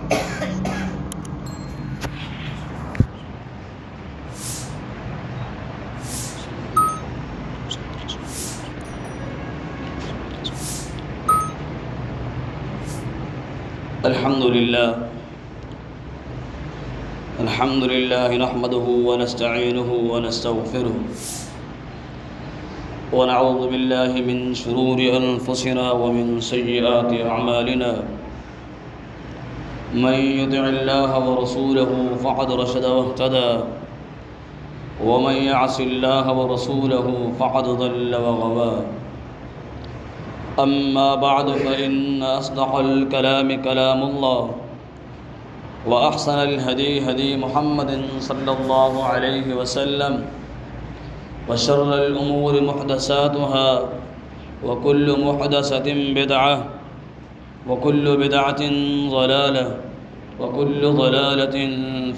الحمد لله نحمده ونستعينه ونستغفره ونعوذ بالله من شرور أنفسنا ومن سيئات أعمالنا. من يطع الله ورسوله فقد رشد واهتدى، ومن يعص الله ورسوله فقد ضل وغوى. أما بعد، فإن أصدق الكلام كلام الله، وأحسن الهدي هدي محمد صلى الله عليه وسلم، وشر الأمور محدثاتها، وكل محدثة بدعة، وكل بدعة ضلالة، وكل ضلالة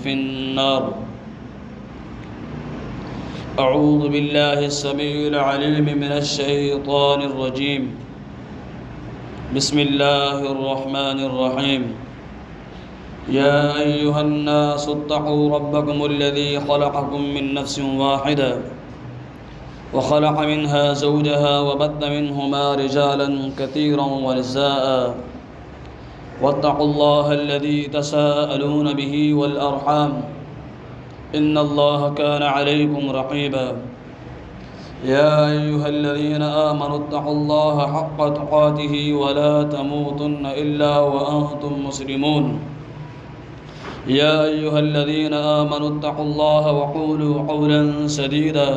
في النار. أعوذ بالله السميع العليم من الشيطان الرجيم. بسم الله الرحمن الرحيم. يا أيها الناس اتقوا ربكم الذي خلقكم من نفس واحدة، وخلق منها زوجها، وبث منهما رجالا كثيرا ونساء. واتقوا الله الذي تساءلون به والأرحام، إن الله كان عليكم رقيبا. يا أيها الذين آمنوا اتقوا الله حق تقاته ولا تموتن إلا وأنتم مسلمون. يا أيها الذين آمنوا اتقوا الله وقولوا قولا سديدا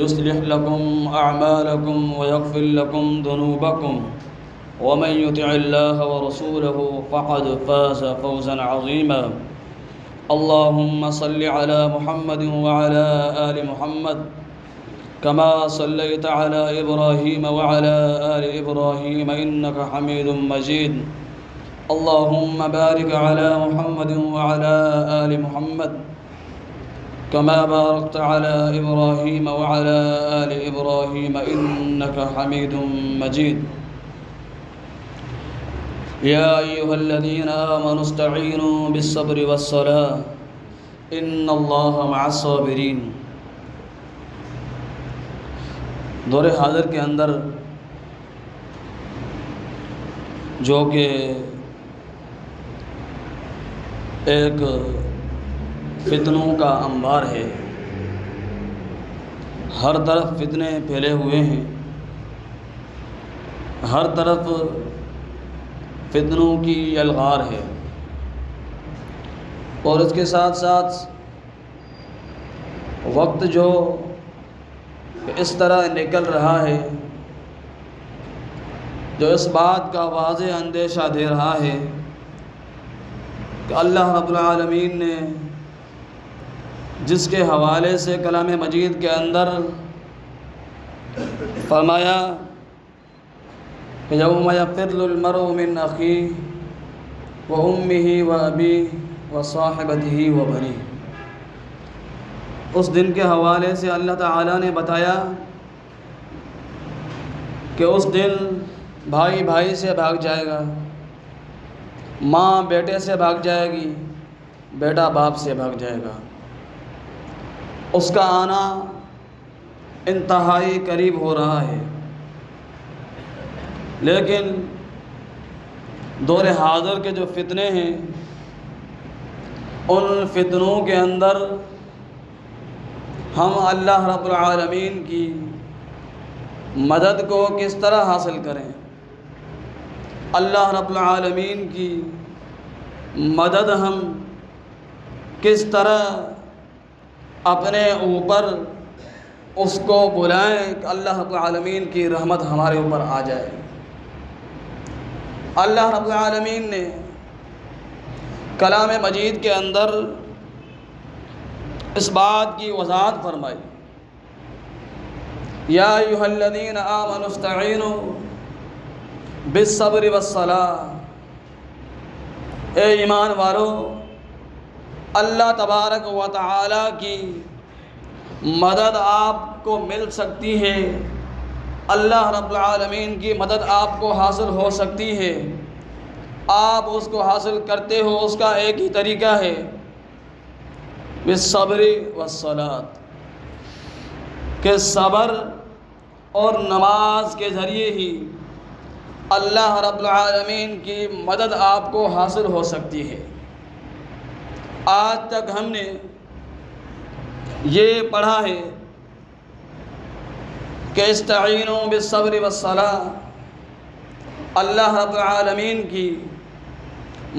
يصلح لكم أعمالكم ويغفر لكم ذنوبكم، ومن يطع الله ورسوله فقد فاز فوزا عظيما. اللهم صل على محمد وعلى آل محمد كما صليت على إبراهيم وعلى آل إبراهيم إنك حميد مجيد. اللهم بارك على محمد وعلى آل محمد كما باركت على إبراهيم وعلى آل إبراهيم إنك حميد مجيد. يا أيها الذين آمنوا استعينوا بالصبر والصلاة إن الله مع الصابرين. دور حاضر کے اندر جو کہ ایک فتنوں کا انبار ہے، ہر طرف فتنے پھیلے ہوئے ہیں، ہر طرف فتنوں کی یلغار ہے، اور اس کے ساتھ ساتھ وقت جو اس طرح نکل رہا ہے جو اس بات کا واضح اندیشہ دے رہا ہے کہ اللہ رب العالمین نے جس کے حوالے سے کلام مجید کے اندر فرمایا کہ یوم یفر المرء من اخیہ وامہ وابیہ وصاحبتہ وبنیہ، اس دن کے حوالے سے اللہ تعالیٰ نے بتایا کہ اس دن بھائی بھائی سے بھاگ جائے گا، ماں بیٹے سے بھاگ جائے گی، بیٹا باپ سے بھاگ جائے گا. اس کا آنا انتہائی قریب ہو رہا ہے. لیکن دور حاضر کے جو فتنے ہیں، ان فتنوں کے اندر ہم اللہ رب العالمین کی مدد کو کس طرح حاصل کریں، اللہ رب العالمین کی مدد ہم کس طرح اپنے اوپر اس کو بلائیں کہ اللہ رب العالمین کی رحمت ہمارے اوپر آ جائے. اللہ رب العالمین نے کلام مجید کے اندر اس بات کی وضاحت فرمائی. یا ایھا الذین آمنوا استعینوا بالصبر والصلاۃ، اے ایمان والو، اللہ تبارک و تعالی کی مدد آپ کو مل سکتی ہے، اللہ رب العالمین کی مدد آپ کو حاصل ہو سکتی ہے آپ اس کو حاصل کرتے ہو اس کا ایک ہی طریقہ ہے، بالصبر والصلاۃ، کہ صبر اور نماز کے ذریعے ہی اللہ رب العالمین کی مدد آپ کو حاصل ہو سکتی ہے۔ آج تک ہم نے یہ پڑھا ہے کہ استعینوا بالصبر والصلاۃ، اللہ رب العالمین کی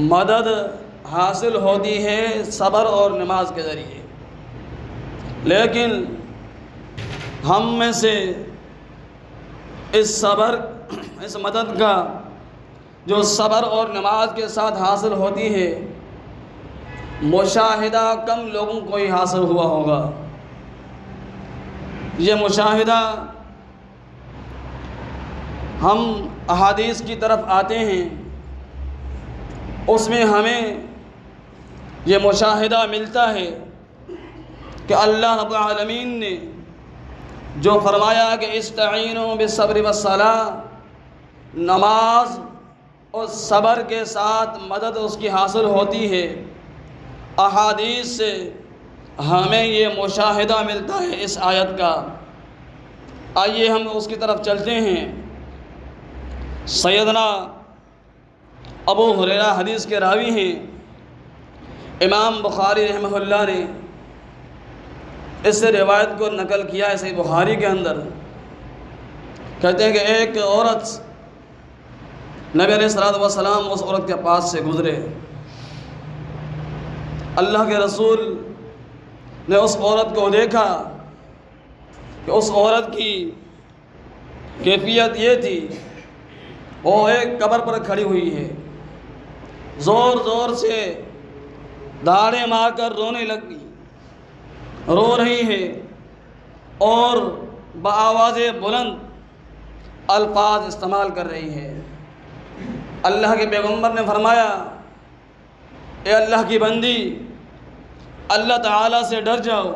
مدد حاصل ہوتی ہے صبر اور نماز کے ذریعے، لیکن ہم میں سے اس مدد کا جو صبر اور نماز کے ساتھ حاصل ہوتی ہے، مشاہدہ کم لوگوں کو ہی حاصل ہوا ہوگا۔ یہ مشاہدہ ہم احادیث کی طرف آتے ہیں، اس میں ہمیں یہ مشاہدہ ملتا ہے کہ اللہ رب العالمین نے جو فرمایا کہ استعینوا بالصبر والصلاۃ، نماز اور صبر کے ساتھ مدد اس کی حاصل ہوتی ہے، احادیث سے ہمیں یہ مشاہدہ ملتا ہے اس آیت کا۔ آئیے ہم اس کی طرف چلتے ہیں۔ سیدنا ابو ہریرہ حدیث کے راوی ہیں، امام بخاری رحمہ اللہ نے اس سے روایت کو نقل کیا ہے صحیح بخاری کے اندر۔ کہتے ہیں کہ ایک عورت، نبی علیہ الصلوۃ والسلام اس عورت کے پاس سے گزرے، اللہ کے رسول نے اس عورت کو دیکھا کہ اس عورت کی کیفیت یہ تھی، وہ ایک قبر پر کھڑی ہوئی ہے، زور زور سے دھاڑے مار کر رونے لگی، رو رہی ہے اور بآواز بلند الفاظ استعمال کر رہی ہے۔ اللہ کے پیغمبر نے فرمایا، اے اللہ کی بندی، اللہ تعالیٰ سے ڈر جاؤ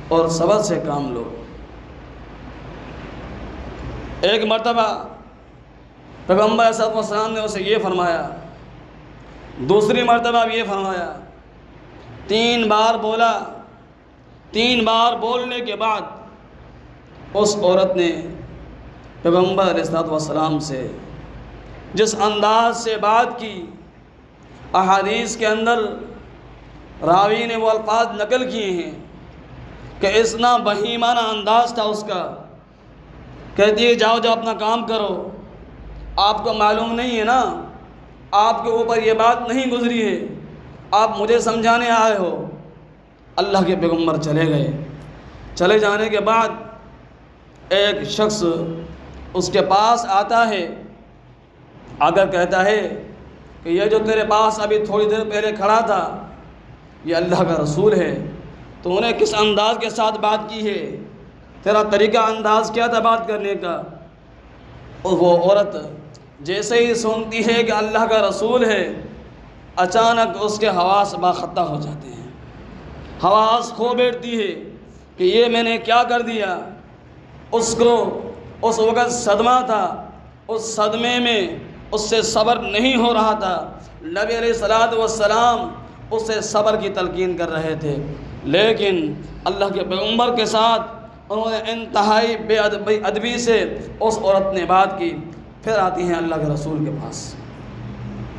اور صبر سے کام لو۔ ایک مرتبہ پیغمبر صلی اللہ علیہ وسلم نے اسے یہ فرمایا، دوسری مرتبہ بھی یہ فرمایا، 3 بار بولا۔ 3 بار بولنے کے بعد اس عورت نے پیغمبر علیہ السلام سے جس انداز سے بات کی، احادیث کے اندر راوی نے وہ الفاظ نقل کیے ہیں کہ اتنا بہیمانہ انداز تھا اس کا، کہتی ہے جاؤ جاؤ اپنا کام کرو، آپ کو معلوم نہیں ہے نا، آپ کے اوپر یہ بات نہیں گزری ہے، آپ مجھے سمجھانے آئے ہو۔ اللہ کے پیغمبر چلے گئے۔ چلے جانے کے بعد ایک شخص اس کے پاس آتا ہے، آ کر کہتا ہے کہ یہ جو تیرے پاس ابھی تھوڑی دیر پہلے کھڑا تھا، یہ اللہ کا رسول ہے، تو انہیں کس انداز کے ساتھ بات کی ہے، تیرا طریقہ انداز کیا تھا بات کرنے کا؟ اور وہ عورت جیسے ہی سنتی ہے کہ اللہ کا رسول ہے، اچانک اس کے حواس باخطہ ہو جاتے ہیں، حواس کھو بیٹھتی ہے کہ یہ میں نے کیا کر دیا۔ اس کو اس وقت صدمہ تھا، اس صدمے میں اس سے صبر نہیں ہو رہا تھا۔ نبی علیہ الصلوۃ والسلام اس سے صبر کی تلقین کر رہے تھے، لیکن اللہ کے پیغمبر کے ساتھ انہوں نے انتہائی بے ادبی سے اس عورت نے بات کی۔ پھر آتی ہیں اللہ کے رسول کے پاس،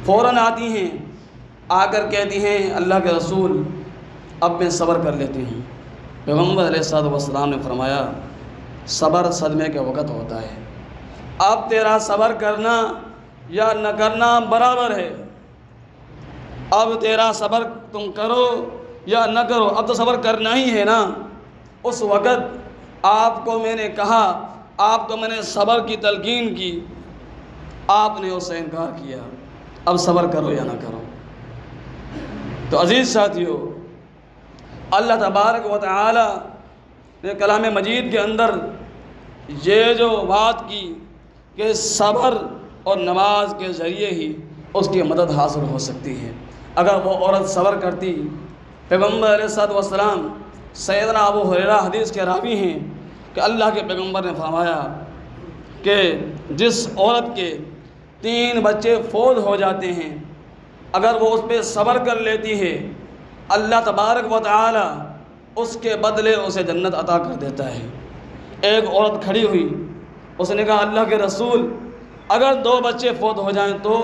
فوراً آتی ہیں، آ کر کہتی ہیں اللہ کے رسول اب میں صبر کر لیتی ہوں۔ پیغمبر علیہ السلام نے فرمایا، صبر صدمے کے وقت ہوتا ہے، اب تیرا صبر کرنا یا نہ کرنا برابر ہے، اب تیرا صبر تم کرو یا نہ کرو، اب تو صبر کرنا ہی ہے نا۔ اس وقت آپ کو میں نے کہا، آپ کو میں نے صبر کی تلقین کی، آپ نے اس سے انکار کیا، اب صبر کرو یا نہ کرو۔ تو عزیز ساتھیو، اللہ تبارک و تعالی نے کلام مجید کے اندر یہ جو بات کی کہ صبر اور نماز کے ذریعے ہی اس کی مدد حاصل ہو سکتی ہے۔ اگر وہ عورت صبر کرتی، پیغمبر علیہ السلام سیدنا ابو ہریرہ حدیث کے راوی ہیں کہ اللہ کے پیغمبر نے فرمایا کہ جس عورت کے 3 بچے فوت ہو جاتے ہیں، اگر وہ اس پہ صبر کر لیتی ہے اللہ تبارک و تعالی اس کے بدلے اسے جنت عطا کر دیتا ہے۔ ایک عورت کھڑی ہوئی، اس نے کہا اللہ کے رسول اگر 2 بچے فوت ہو جائیں تو؟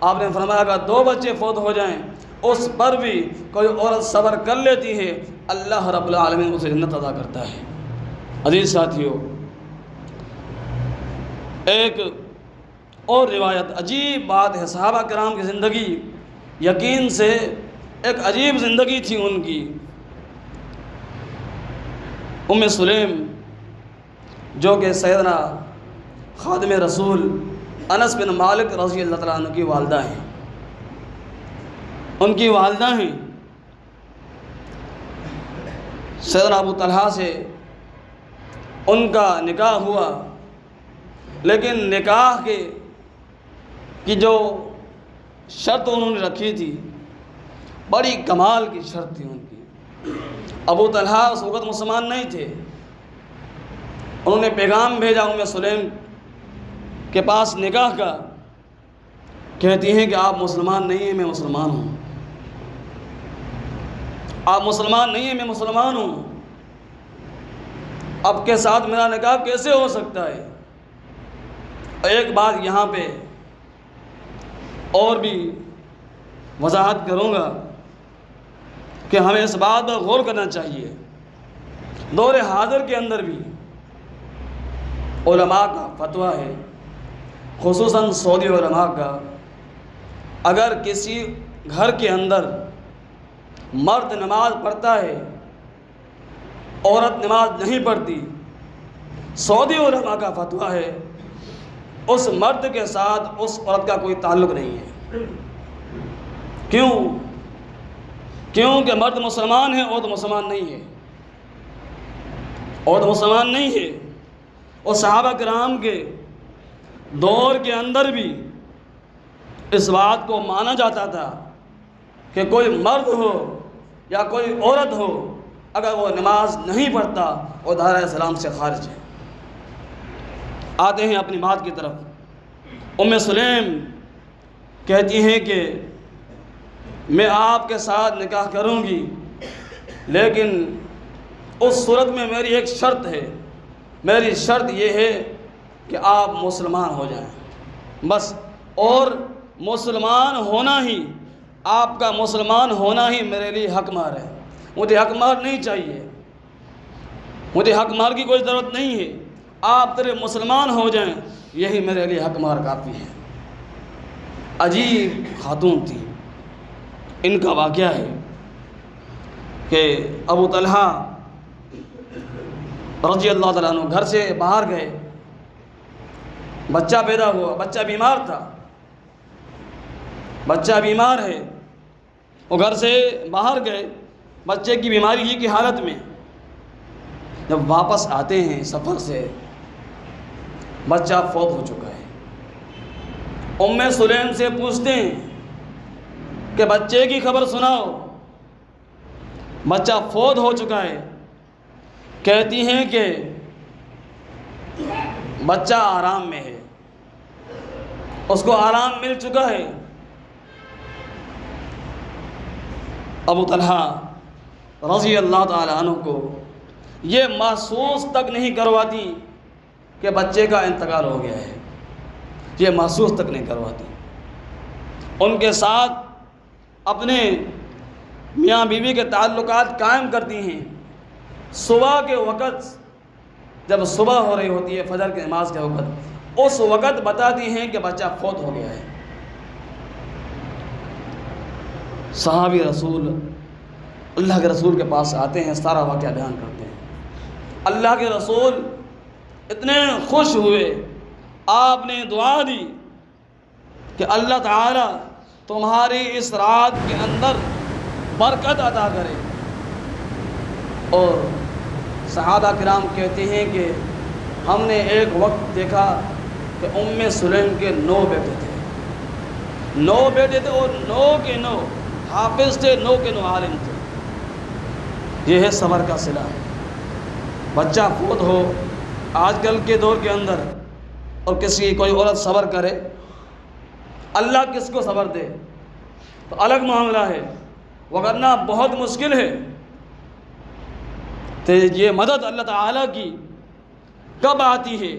آپ نے فرمایا اگر 2 بچے فوت ہو جائیں اس پر بھی کوئی عورت صبر کر لیتی ہے اللہ رب العالمین اسے جنت عطا کرتا ہے۔ عزیز ساتھیو، ایک اور روایت، عجیب بات ہے، صحابہ کرام کی زندگی یقین سے ایک عجیب زندگی تھی ان کی۔ ام سلیم جو کہ سیدنا خادم رسول انس بن مالک رضی اللہ تعالیٰ عنہ کی والدہ ہیں، ان کی والدہ ہیں، سیدنا ابو طلحہ سے ان کا نکاح ہوا، لیکن نکاح کی جو شرط انہوں نے رکھی تھی بڑی کمال کی شرط تھی ان کی۔ ابو طلحہ اس وقت مسلمان نہیں تھے، انہوں نے پیغام بھیجا ام سلیم کے پاس نکاح کا، کہتی ہیں کہ آپ مسلمان نہیں ہیں، میں مسلمان ہوں، آپ مسلمان نہیں ہیں، میں مسلمان ہوں، اب کے ساتھ میرا نکاح کیسے ہو سکتا ہے؟ ایک بات یہاں پہ اور بھی وضاحت کروں گا کہ ہمیں اس بات پر غور کرنا چاہیے، دور حاضر کے اندر بھی علماء کا فتویٰ ہے، خصوصاً سعودی علماء کا، اگر کسی گھر کے اندر مرد نماز پڑھتا ہے عورت نماز نہیں پڑھتی، سعودی علماء کا فتویٰ ہے اس مرد کے ساتھ اس عورت کا کوئی تعلق نہیں ہے۔ کیوں کہ مرد مسلمان ہے، عورت مسلمان نہیں ہے، عورت مسلمان نہیں ہے۔ اور صحابہ کرام کے دور کے اندر بھی اس بات کو مانا جاتا تھا کہ کوئی مرد ہو یا کوئی عورت ہو اگر وہ نماز نہیں پڑھتا وہ دائرہ اسلام سے خارج ہے۔ آتے ہیں اپنی بات کی طرف۔ ام سلیم کہتی ہیں کہ میں آپ کے ساتھ نکاح کروں گی، لیکن اس صورت میں میری ایک شرط ہے، میری شرط یہ ہے کہ آپ مسلمان ہو جائیں بس، اور مسلمان ہونا ہی، آپ کا مسلمان ہونا ہی میرے لیے حق مہر ہے، مجھے حق مہر نہیں چاہیے، مجھے حق مہر کی کوئی ضرورت نہیں ہے، آپ تیرے مسلمان ہو جائیں یہی میرے لیے حق مہر کافی ہے۔ عجیب خاتون تھی، ان کا واقعہ ہے کہ ابو طلحہ رضی اللہ تعالیٰ عنہ گھر سے باہر گئے، بچہ پیدا ہوا، بچہ بیمار تھا، بچہ بیمار ہے، وہ گھر سے باہر گئے بچے کی بیماری ہی کی حالت میں، جب واپس آتے ہیں سفر سے بچہ فوت ہو چکا ہے۔ ام سلیم سے پوچھتے ہیں کہ بچے کی خبر سناؤ، بچہ فوت ہو چکا ہے۔ کہتی ہیں کہ بچہ آرام میں ہے، اس کو آرام مل چکا ہے۔ ابو طلحہ رضی اللہ تعالی عنہ کو یہ محسوس تک نہیں کرواتی کہ بچے کا انتقال ہو گیا ہے، یہ محسوس تک نہیں کرواتی، ان کے ساتھ اپنے میاں بیوی کے تعلقات قائم کرتی ہیں۔ صبح کے وقت جب صبح ہو رہی ہوتی ہے فجر کی نماز کے وقت، اس وقت بتاتی ہیں کہ بچہ فوت ہو گیا ہے۔ صحابی رسول اللہ کے رسول کے پاس آتے ہیں، سارا واقعہ بیان کرتے ہیں۔ اللہ کے رسول اتنے خوش ہوئے، آپ نے دعا دی کہ اللہ تعالی تمہاری اس رات کے اندر برکت عطا کرے۔ اور صحابہ کرام کہتے ہیں کہ ہم نے ایک وقت دیکھا کہ ام سلیم کے 9 بیٹے تھے، 9 بیٹے تھے، اور 9 کے 9 حافظ تھے، 9 کے 9 عالم تھے۔ یہ ہے صبر کا صلہ۔ بچہ فوت ہو آج کل کے دور کے اندر اور کوئی عورت صبر کرے، اللہ کس کو صبر دے تو الگ معاملہ ہے، وگرنہ بہت مشکل ہے۔ تو یہ مدد اللہ تعالیٰ کی کب آتی ہے؟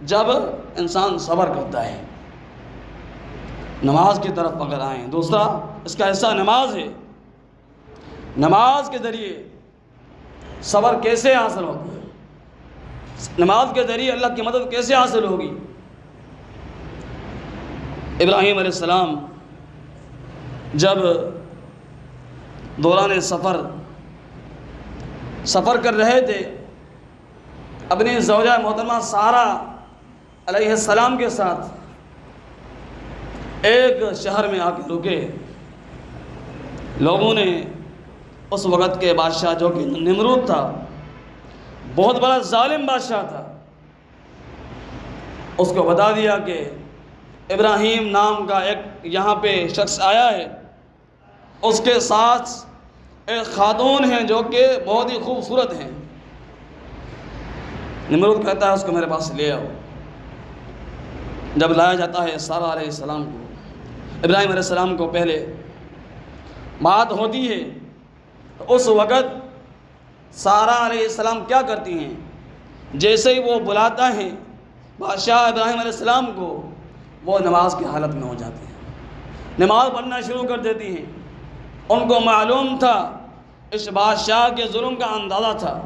جب انسان صبر کرتا ہے۔ نماز کی طرف اگر آئیں، دوسرا اس کا حصہ نماز ہے۔ نماز کے ذریعے صبر کیسے حاصل ہوتا ہے؟ نماز کے ذریعے اللہ کی مدد کیسے حاصل ہوگی؟ ابراہیم علیہ السلام جب دوران سفر کر رہے تھے اپنی زوجہ محترمہ سارہ علیہ السلام کے ساتھ، ایک شہر میں آ کے رکے۔ لوگوں نے اس وقت کے بادشاہ جو کہ نمرود تھا، بہت بڑا ظالم بادشاہ تھا، اس کو بتا دیا کہ ابراہیم نام کا ایک یہاں پہ شخص آیا ہے، اس کے ساتھ ایک خاتون ہیں جو کہ بہت ہی خوبصورت ہیں۔ نمرود کہتا ہے اس کو میرے پاس لے آؤ۔ جب لایا جاتا ہے سارہ علیہ السلام کو، ابراہیم علیہ السلام کو پہلے بات ہوتی ہے، تو اس وقت سارہ علیہ السلام کیا کرتی ہیں؟ جیسے ہی وہ بلاتا ہے بادشاہ ابراہیم علیہ السلام کو، وہ نماز کی حالت میں ہو جاتے ہیں، نماز پڑھنا شروع کر دیتی ہیں۔ ان کو معلوم تھا، اس بادشاہ کے ظلم کا اندازہ تھا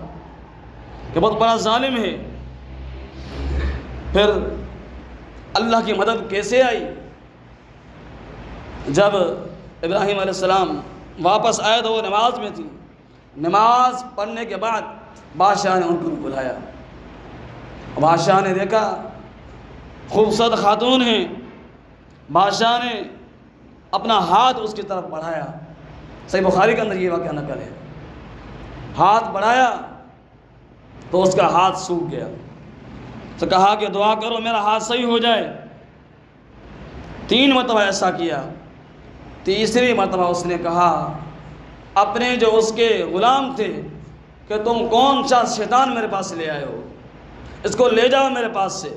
کہ بہت بڑا ظالم ہے۔ پھر اللہ کی مدد کیسے آئی؟ جب ابراہیم علیہ السلام واپس آئے تو وہ نماز میں تھی۔ نماز پڑھنے کے بعد بادشاہ نے ان کو بلایا۔ بادشاہ نے دیکھا خوبصورت خاتون ہیں، بادشاہ نے اپنا ہاتھ اس کی طرف بڑھایا۔ صحیح بخاری کے اندر یہ واقعہ نقل ہے۔ ہاتھ بڑھایا تو اس کا ہاتھ سوکھ گیا، تو کہا کہ دعا کرو میرا ہاتھ صحیح ہو جائے۔ 3 مرتبہ ایسا کیا۔ تیسری مرتبہ اس نے کہا اپنے جو اس کے غلام تھے کہ تم کون سا شیطان میرے پاس لے آئے ہو، اس کو لے جاؤ میرے پاس سے۔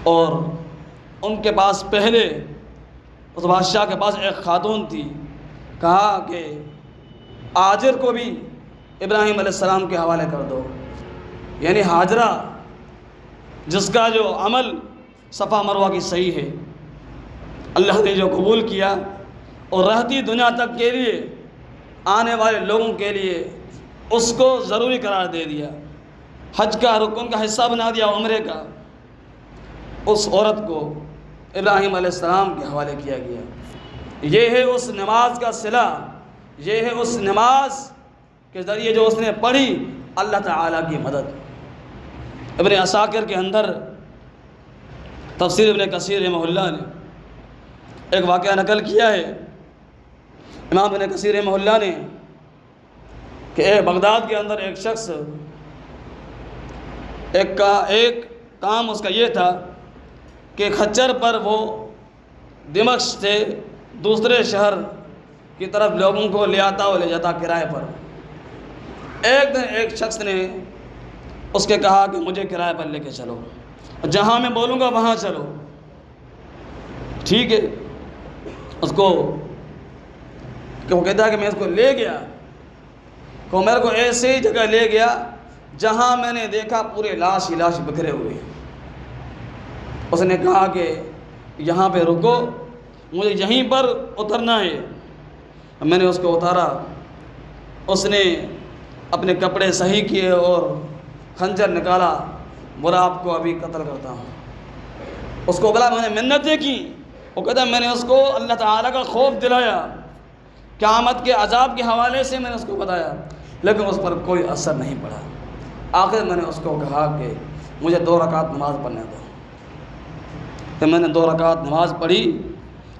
اور ان کے پاس پہلے اس بادشاہ کے پاس ایک خاتون تھی، کہا کہ آجر کو بھی ابراہیم علیہ السلام کے حوالے کر دو، یعنی ہاجرہ جس کا جو عمل صفا مروہ کی صحیح ہے، اللہ نے جو قبول کیا اور رہتی دنیا تک کے لیے آنے والے لوگوں کے لیے اس کو ضروری قرار دے دیا، حج کا رکن کا حصہ بنا دیا، عمرے کا، اس عورت کو ابراہیم علیہ السلام کے حوالے کیا گیا۔ یہ ہے اس نماز کا صلہ، یہ ہے اس نماز کے ذریعے جو اس نے پڑھی اللہ تعالیٰ کی مدد۔ ابن عساکر کے اندر تفسیر ابن کثیر رحمہ اللہ نے ایک واقعہ نقل کیا ہے۔ امام ابن کثیر رحمہ اللہ نے کہ بغداد کے اندر ایک شخص ایک کام اس کا یہ تھا کہ کھچر پر وہ دمشق سے دوسرے شہر کی طرف لوگوں کو لے آتا اور لے جاتا کرائے پر۔ ایک دن ایک شخص نے اس کے کہا کہ مجھے کرائے پر لے کے چلو، جہاں میں بولوں گا وہاں چلو۔ ٹھیک ہے، اس کو کہ وہ کہتا ہے کہ میں اس کو لے گیا، کہ میرے کو ایسے ہی جگہ لے گیا جہاں میں نے دیکھا پورے لاش ہی لاش بکھرے ہوئے۔ اس نے کہا کہ یہاں پہ رکو، مجھے یہیں پر اترنا ہے۔ میں نے اس کو اتارا، اس نے اپنے کپڑے صحیح کیے اور خنجر نکالا، بولا آپ کو ابھی قتل کرتا ہوں۔ اس کو بولا میں نے منتیں کی، وہ کہتا ہے میں نے اس کو اللہ تعالیٰ کا خوف دلایا، قیامت کے عذاب کے حوالے سے میں نے اس کو بتایا، لیکن اس پر کوئی اثر نہیں پڑا۔ آخر میں نے اس کو کہا کہ مجھے 2 رکعت نماز پڑھنے دو۔ کہ میں نے 2 رکعت نماز پڑھی،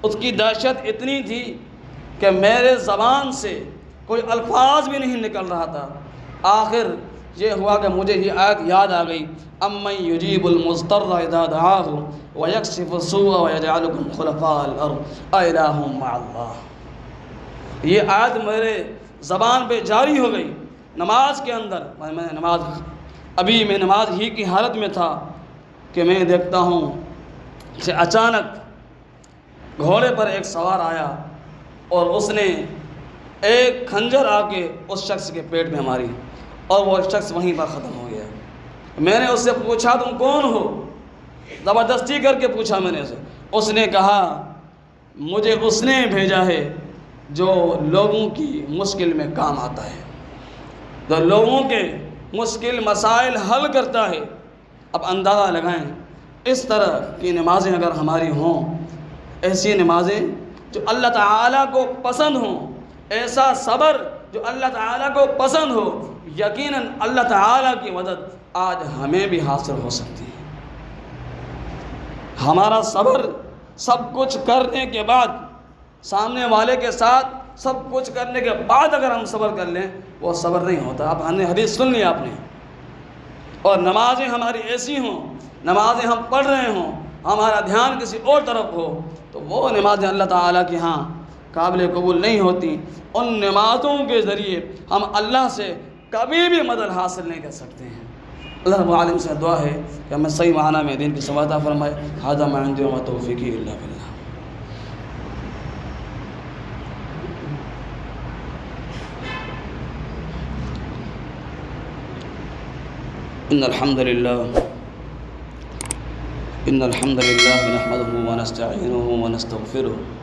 اس کی دہشت اتنی تھی کہ میرے زبان سے کوئی الفاظ بھی نہیں نکل رہا تھا۔ آخر یہ ہوا کہ مجھے یہ آیت یاد آ گئی، امن یجیب المضطر اذا دعاہ ویکشف السوء ویجعلکم خلفاء الارض االہ مع اللہ۔ یہ آیت میرے زبان پہ جاری ہو گئی نماز کے اندر۔ میں نماز ہی کی حالت میں تھا کہ میں دیکھتا ہوں کہ اچانک گھوڑے پر ایک سوار آیا اور اس نے ایک کھنجر آ کے اس شخص کے پیٹ میں ماری اور وہ شخص وہیں پر ختم ہو گیا۔ میں نے اس سے پوچھا تم کون ہو؟ زبردستی کر کے پوچھا میں نے اسے۔ اس نے کہا مجھے اس نے بھیجا ہے جو لوگوں کی مشکل میں کام آتا ہے، جو لوگوں کے مشکل مسائل حل کرتا ہے۔ اب اندازہ لگائیں اس طرح کی نمازیں اگر ہماری ہوں، ایسی نمازیں جو اللہ تعالیٰ کو پسند ہوں، ایسا صبر جو اللہ تعالیٰ کو پسند ہو، یقیناً اللہ تعالیٰ کی مدد آج ہمیں بھی حاصل ہو سکتی ہے۔ ہمارا صبر سب کچھ کرنے کے بعد، سامنے والے کے ساتھ سب کچھ کرنے کے بعد اگر ہم صبر کر لیں، وہ صبر نہیں ہوتا۔ اب ہم نے حدیث سن لی آپ نے، اور نمازیں ہماری ایسی ہوں، نمازیں ہم پڑھ رہے ہوں، ہمارا دھیان کسی اور طرف ہو، تو وہ نمازیں اللہ تعالیٰ کی ہاں قابل قبول نہیں ہوتی۔ ان نمازوں کے ذریعے ہم اللہ سے کبھی بھی مدد حاصل نہیں کر سکتے ہیں۔ اللہ رب العالمین سے دعا ہے کہ ہمیں صحیح معنی میں دین کی سمجھ عطا فرمائے۔ ھذا ما عندی وما توفیقی الا باللہ۔ ان الحمد للہ نحمده ونستعینه ونستغفره